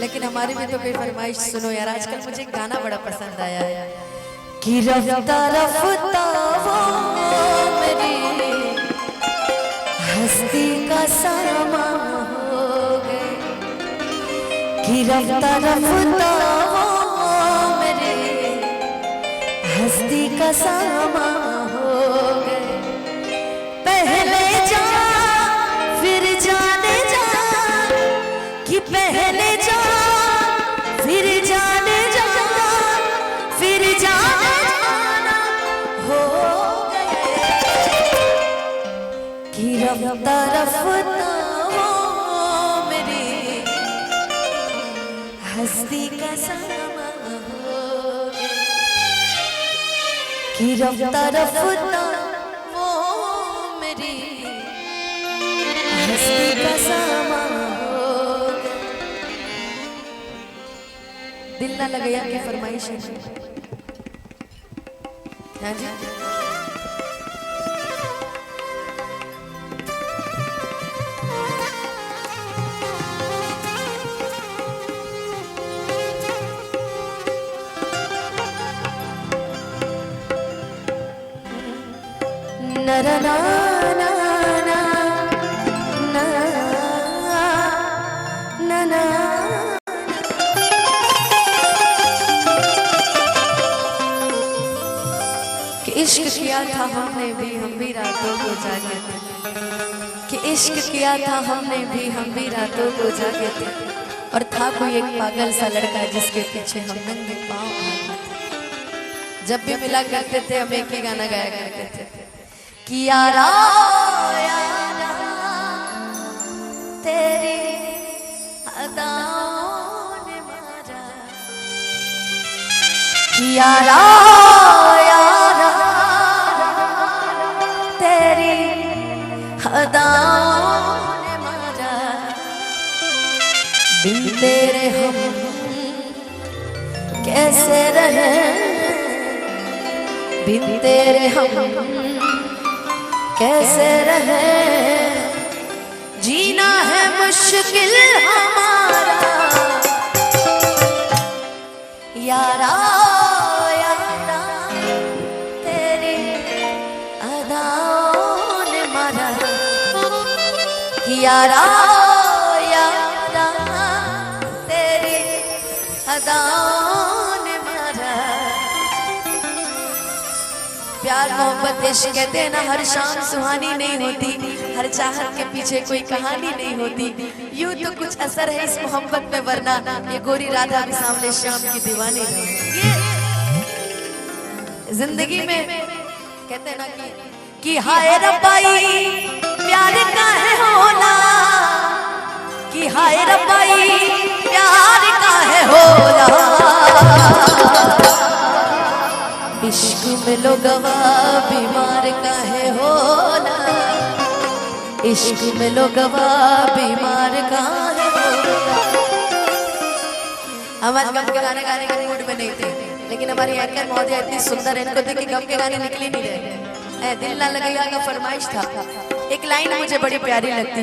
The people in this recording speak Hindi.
लेकिन हमारी भी तो कोई फरमाइश सुनो यार। आजकल मुझे गाना बड़ा पसंद आया है कि रफ्ता रफ्ता वो मेरी हस्ती का सामा हो गए, कि रफ्ता रफ्ता वो मेरे हस्ती का सामा हो गए। पहले जा फिर जाने जा, कि पहले जा फिर जाने जा, फिर जाने जाना हो गए, कि रफ्ता रफ्ता वो मेरी हस्ती का सामा हो गए, कि रफ्ता रफ्ता वो मेरी हस्ती का सामा हो गए। दिल ना लगे यार की फरमाइश है। हाँ जी नरा ना ना ना ना ना ना कि इश्क किया था हमने भी हम भी रातों को जागे थे, कि इश्क किया था हमने भी हम भी रातों को जागे थे, और था कोई एक पागल सा लड़का जिसके पीछे हम नंगे पाँव भागे थे। जब भी मिला करते थे हम एक ही गाना गाया करते थे कि यारा यारा तेरी अदाओं ने मारा, कि यारा यारा तेरी अदाओं ने मारा, बिन तेरे हम कैसे रहे, बिन तेरे हम कैसे रहे, जीना है मुश्किल हमारा, यारा यारा तेरी अदाओं ने मारा, यारा यारा तेरी अदाओं ने मारा। प्यार मोहब्बत इश्क कहते हैं ना, हर शाम सुहानी नहीं होती, हर चाहत के पीछे कोई कहानी नहीं होती। यूं तो कुछ असर है इस मोहब्बत में, वरना ये गोरी राधा भी सामने शाम की दीवानी है। ये जिंदगी में कहते हैं ना कि हाय रब्बाई प्यार का है होना, कि हाय रब्बाई प्यार का है होना, इश्क में लोगवा बीमार का है होना, इश्क में लोगवा बीमार का है होना। हम आज गम के गाने गाने के मूड में नहीं थे, लेकिन हमारी एंकर महोदया इतनी सुंदर है, इनको देख के गम के गाने निकल ही नहीं रहे। दिल ना लगेगा का फरमाइश था। एक लाइन मुझे बड़ी प्यारी लगती है।